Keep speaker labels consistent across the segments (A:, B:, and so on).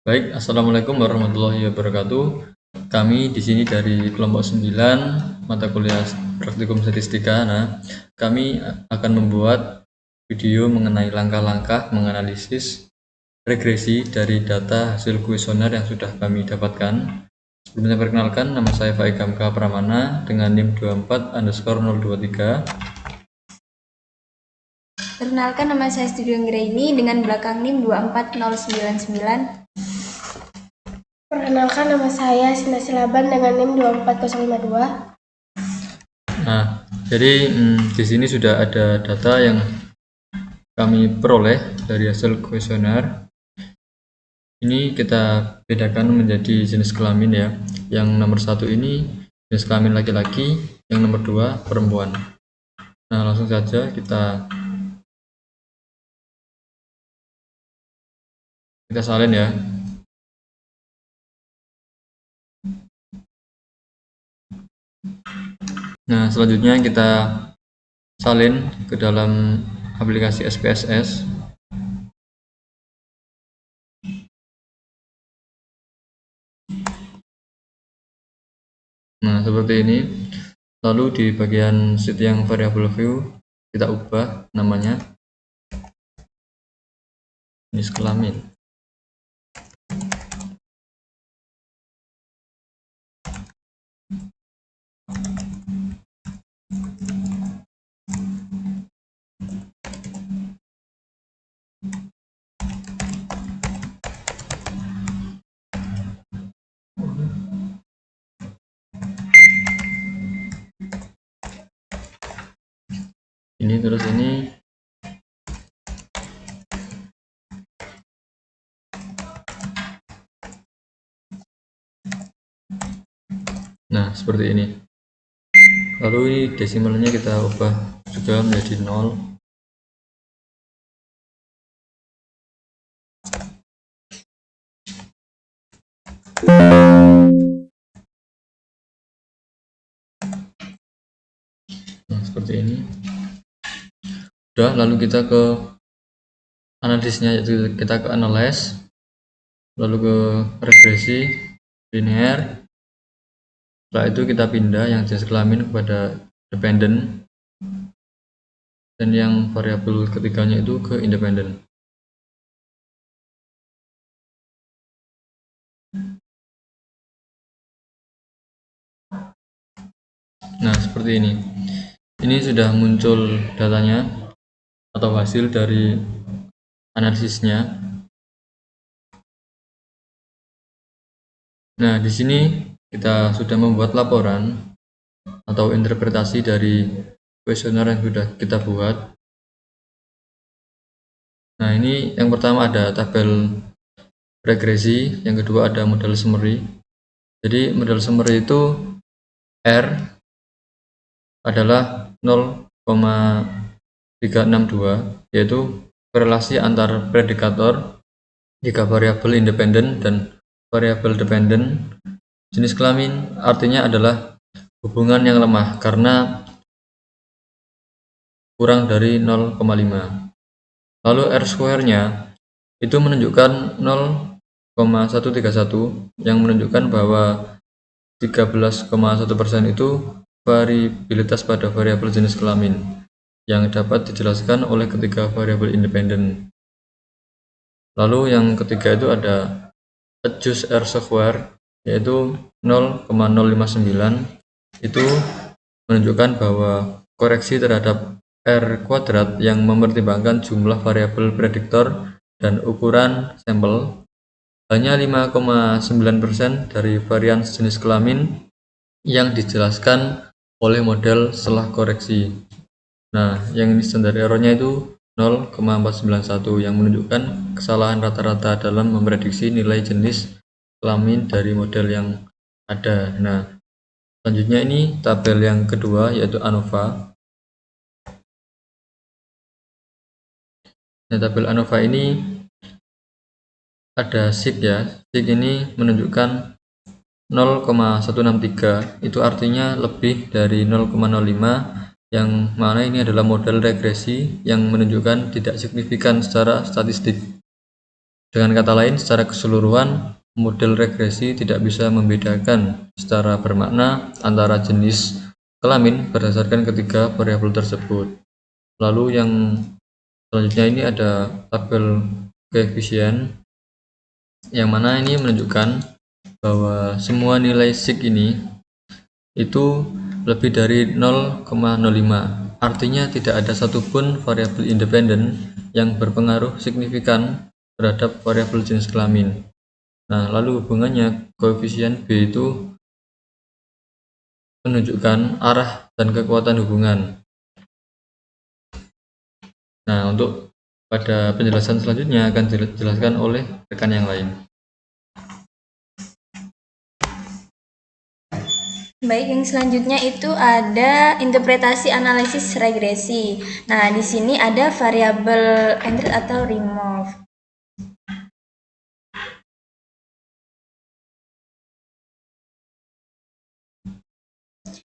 A: Baik, Assalamualaikum warahmatullahi wabarakatuh. Kami di sini dari kelompok 9 mata kuliah praktikum statistika. Kami akan membuat video mengenai langkah-langkah menganalisis regresi dari data hasil kuesioner yang sudah kami dapatkan. Sebelumnya perkenalkan, nama saya Faik Hamka Pramana dengan NIM 24_023.
B: Perkenalkan, nama saya Studio Anggraini dengan belakang NIM 24099.
C: Perkenalkan, nama saya Sinta Silaban dengan NIM 24052.
A: Jadi di sini sudah ada data yang kami peroleh dari hasil kuesioner. Ini kita bedakan menjadi jenis kelamin ya. Yang nomor 1 ini jenis kelamin laki-laki, yang nomor 2 perempuan. Nah, langsung saja kita salin ya. Nah, selanjutnya kita salin ke dalam aplikasi SPSS. Nah, seperti ini. Lalu di bagian sheet yang variable view kita ubah namanya jenis kelamin. Ini terus ini nah seperti ini. Lalu ini desimalnya kita ubah juga menjadi 0. Nah seperti ini. Udah, lalu kita ke analisisnya, yaitu kita ke analyze, lalu ke regresi linear. Setelah itu kita pindah yang jenis kelamin kepada dependent, dan yang variabel ketiganya itu ke independent. Nah seperti ini. Ini sudah muncul datanya atau hasil dari analisisnya. Nah, di sini kita sudah membuat laporan atau interpretasi dari kuesioner yang sudah kita buat. Nah, ini yang pertama ada tabel regresi, yang kedua ada model summary. Jadi model summary itu R adalah 0,362, yaitu korelasi antar predikator jika variabel independen dan variabel dependent. Jenis kelamin artinya adalah hubungan yang lemah karena kurang dari 0,5. Lalu R-square-nya itu menunjukkan 0,131, yang menunjukkan bahwa 13,1% itu variabilitas pada variabel jenis kelamin yang dapat dijelaskan oleh ketiga variabel independen. Lalu yang ketiga itu ada adjust R-square, yaitu 0,059, itu menunjukkan bahwa koreksi terhadap R kuadrat yang mempertimbangkan jumlah variabel prediktor dan ukuran sampel hanya 5,9% dari varians jenis kelamin yang dijelaskan oleh model setelah koreksi. Nah, yang ini standar errornya itu 0,491, yang menunjukkan kesalahan rata-rata dalam memprediksi nilai jenis kelamin dari model yang ada. Nah, selanjutnya ini tabel yang kedua, yaitu ANOVA. Nah, tabel ANOVA ini ada sig ya. Sig ini menunjukkan 0,163, itu artinya lebih dari 0,05, yang mana ini adalah model regresi yang menunjukkan tidak signifikan secara statistik. Dengan kata lain, secara keseluruhan, model regresi tidak bisa membedakan secara bermakna antara jenis kelamin berdasarkan ketiga variabel tersebut. Lalu yang selanjutnya ini ada tabel koefisien, yang mana ini menunjukkan bahwa semua nilai sig ini itu lebih dari 0,05. Artinya tidak ada satupun variabel independen yang berpengaruh signifikan terhadap variabel jenis kelamin. Nah, lalu hubungannya koefisien B itu menunjukkan arah dan kekuatan hubungan. Nah, untuk pada penjelasan selanjutnya akan dijelaskan oleh rekan yang lain.
B: Baik, yang selanjutnya itu ada interpretasi analisis regresi. Nah, di sini ada variabel entry atau remove.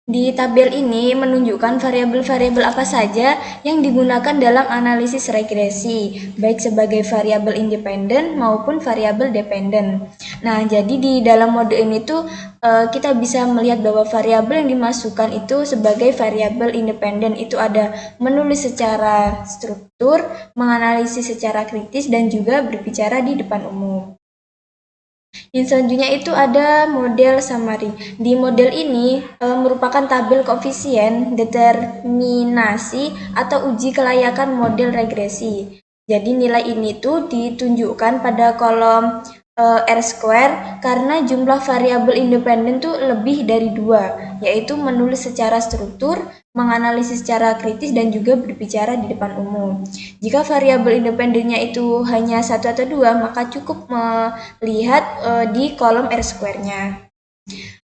B: Di tabel ini menunjukkan variabel-variabel apa saja yang digunakan dalam analisis regresi, baik sebagai variabel independen maupun variabel dependen. Nah, jadi di dalam mode ini tuh kita bisa melihat bahwa variabel yang dimasukkan itu sebagai variabel independen itu ada menulis secara struktur, menganalisis secara kritis, dan juga berbicara di depan umum. Yang selanjutnya itu ada model summary. Di model ini merupakan tabel koefisien determinasi atau uji kelayakan model regresi. Jadi nilai ini tuh ditunjukkan pada kolom R² karena jumlah variabel independen tuh lebih dari 2, yaitu menulis secara struktur, menganalisis secara kritis, dan juga berbicara di depan umum. Jika variabel independennya itu hanya 1 atau 2, maka cukup melihat di kolom R²-nya.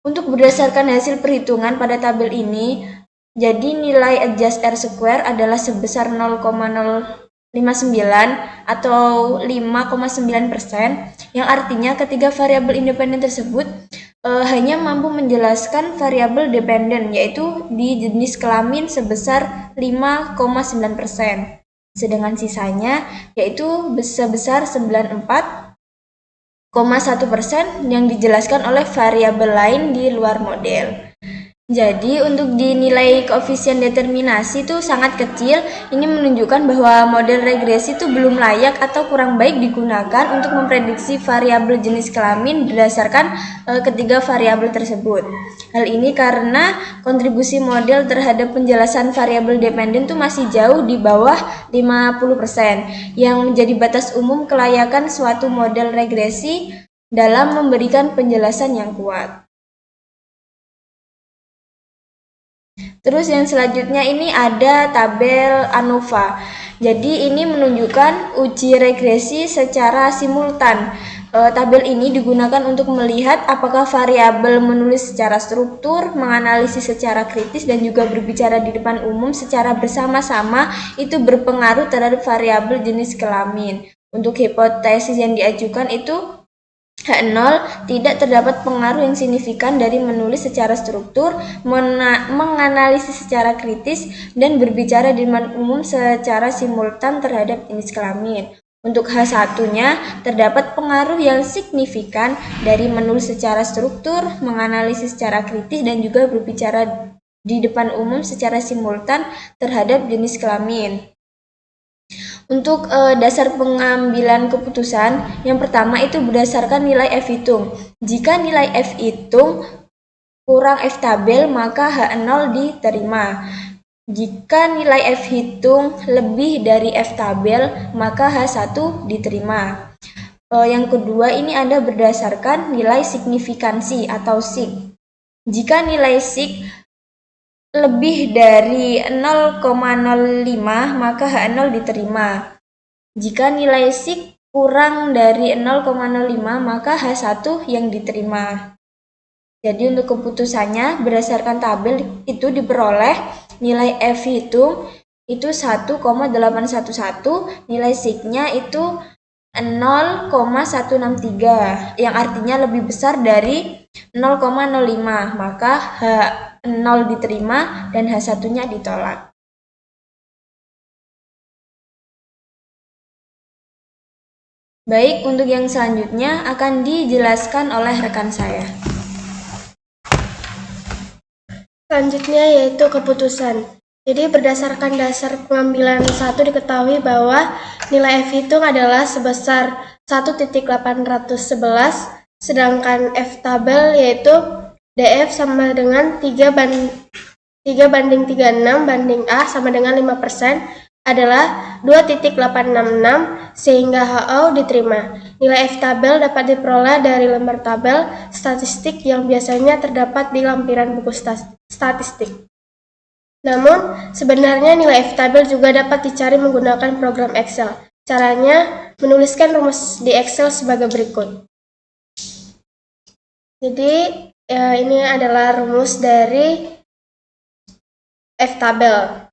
B: Untuk berdasarkan hasil perhitungan pada tabel ini, jadi nilai adjust R² adalah sebesar 0,059 atau 5,9%, yang artinya ketiga variabel independen tersebut hanya mampu menjelaskan variabel dependen, yaitu di jenis kelamin sebesar 5,9%. Sedangkan sisanya yaitu sebesar 94,1% yang dijelaskan oleh variabel lain di luar model. Jadi untuk dinilai koefisien determinasi itu sangat kecil. Ini menunjukkan bahwa model regresi itu belum layak atau kurang baik digunakan untuk memprediksi variabel jenis kelamin berdasarkan ketiga variabel tersebut. Hal ini karena kontribusi model terhadap penjelasan variabel dependen itu masih jauh di bawah 50%, yang menjadi batas umum kelayakan suatu model regresi dalam memberikan penjelasan yang kuat. Terus yang selanjutnya ini ada tabel ANOVA. Jadi ini menunjukkan uji regresi secara simultan. Tabel ini digunakan untuk melihat apakah variabel menulis secara struktur, menganalisis secara kritis, dan juga berbicara di depan umum secara bersama-sama itu berpengaruh terhadap variabel jenis kelamin. Untuk hipotesis yang diajukan itu H0 tidak terdapat pengaruh yang signifikan dari menulis secara struktur, menganalisis secara kritis, dan berbicara di depan umum secara simultan terhadap jenis kelamin. Untuk H1-nya terdapat pengaruh yang signifikan dari menulis secara struktur, menganalisis secara kritis, dan juga berbicara di depan umum secara simultan terhadap jenis kelamin. Untuk dasar pengambilan keputusan, yang pertama itu berdasarkan nilai F hitung. Jika nilai F hitung kurang F tabel, maka H0 diterima. Jika nilai F hitung lebih dari F tabel, maka H1 diterima. Yang kedua ini ada berdasarkan nilai signifikansi atau sig. Jika nilai sig lebih dari 0,05, maka H0 diterima. Jika nilai sig kurang dari 0,05, maka H1 yang diterima. Jadi untuk keputusannya berdasarkan tabel itu diperoleh nilai F hitung itu 1,811, nilai sig-nya itu 0,163, yang artinya lebih besar dari 0,05, maka H0 diterima dan H1-nya ditolak. Baik, untuk yang selanjutnya akan dijelaskan oleh rekan saya.
C: Selanjutnya yaitu keputusan. Jadi berdasarkan dasar pengambilan 1 diketahui bahwa nilai F hitung adalah sebesar 1.811, sedangkan F tabel yaitu DF sama dengan 3 banding 36 banding A sama dengan 5% adalah 2.866 sehingga HO diterima. Nilai F tabel dapat diperoleh dari lembar tabel statistik yang biasanya terdapat di lampiran buku statistik. Namun, sebenarnya nilai F tabel juga dapat dicari menggunakan program Excel. Caranya, menuliskan rumus di Excel sebagai berikut. Jadi, ini adalah rumus dari F tabel.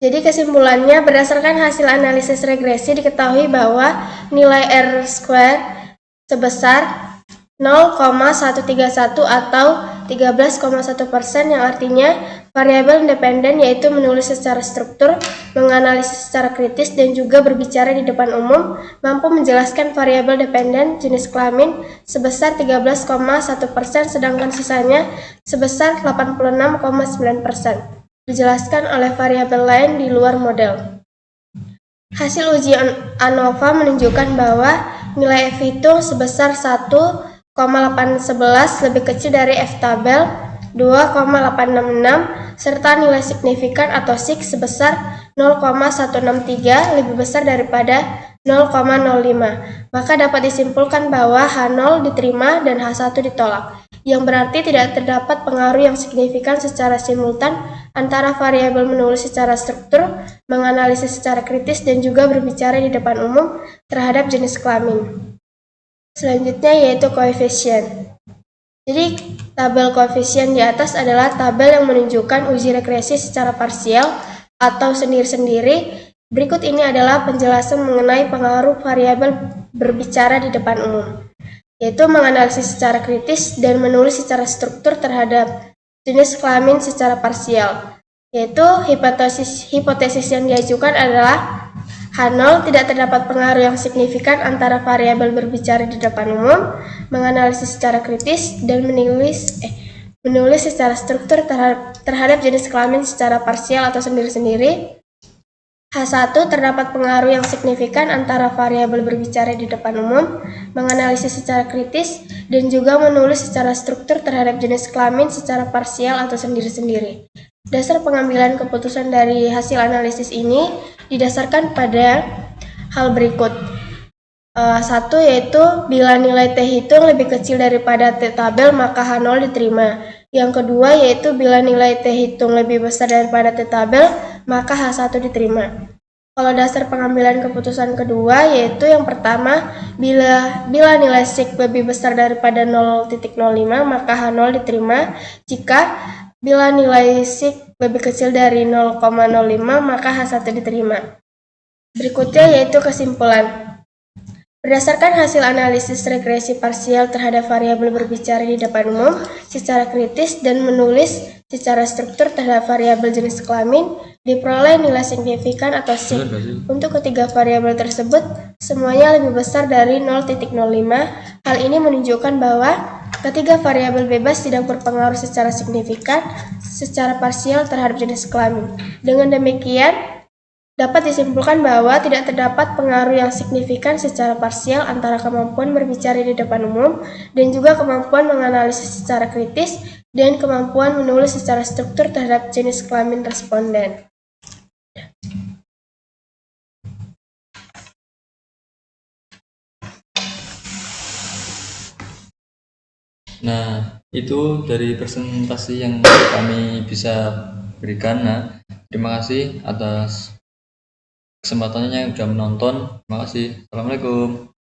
C: Jadi kesimpulannya, berdasarkan hasil analisis regresi diketahui bahwa nilai R square sebesar 0,131 atau 13,1%, yang artinya variabel independen yaitu menulis secara struktur, menganalisis secara kritis, dan juga berbicara di depan umum mampu menjelaskan variabel dependen jenis kelamin sebesar 13,1%, sedangkan sisanya sebesar 86,9%. Dijelaskan oleh variabel lain di luar model. Hasil uji ANOVA menunjukkan bahwa nilai F hitung sebesar 1,811 lebih kecil dari F tabel 2,866 serta nilai signifikan atau SIG sebesar 0,163 lebih besar daripada 0,05. Maka dapat disimpulkan bahwa H0 diterima dan H1 ditolak, yang berarti tidak terdapat pengaruh yang signifikan secara simultan antara variabel menulis secara struktur, menganalisis secara kritis, dan juga berbicara di depan umum terhadap jenis kelamin. Selanjutnya yaitu koefisien. Jadi tabel koefisien di atas adalah tabel yang menunjukkan uji regresi secara parsial atau sendiri-sendiri. Berikut ini adalah penjelasan mengenai pengaruh variabel berbicara di depan umum, yaitu menganalisis secara kritis dan menulis secara struktur terhadap jenis kelamin secara parsial, yaitu hipotesis yang diajukan adalah H0 tidak terdapat pengaruh yang signifikan antara variabel berbicara di depan umum, menganalisis secara kritis, dan menulis secara struktur terhadap jenis kelamin secara parsial atau sendiri-sendiri. H1 terdapat pengaruh yang signifikan antara variabel berbicara di depan umum, menganalisis secara kritis, dan juga menulis secara struktur terhadap jenis kelamin secara parsial atau sendiri-sendiri. Dasar pengambilan keputusan dari hasil analisis ini didasarkan pada hal berikut. Satu yaitu bila nilai T hitung lebih kecil daripada T tabel maka H0 diterima. Yang kedua yaitu bila nilai T hitung lebih besar daripada T tabel maka H1 diterima. Kalau dasar pengambilan keputusan kedua yaitu yang pertama, bila nilai SIG lebih besar daripada 0,05 maka H0 diterima. Jika bila nilai SIG lebih kecil dari 0,05 maka H1 diterima. Berikutnya yaitu kesimpulan. Berdasarkan hasil analisis regresi parsial terhadap variabel berbicara di depan umum secara kritis dan menulis secara struktur terhadap variabel jenis kelamin, diperoleh nilai signifikan atau SIG. Untuk ketiga variabel tersebut, semuanya lebih besar dari 0,05. Hal ini menunjukkan bahwa ketiga variabel bebas tidak berpengaruh secara signifikan secara parsial terhadap jenis kelamin. Dengan demikian, dapat disimpulkan bahwa tidak terdapat pengaruh yang signifikan secara parsial antara kemampuan berbicara di depan umum dan juga kemampuan menganalisis secara kritis dan kemampuan menulis secara struktur terhadap jenis kelamin responden.
A: Nah, itu dari presentasi yang kami bisa berikan. Nah, terima kasih atas kesempatannya yang sudah menonton. Terima kasih. Assalamualaikum.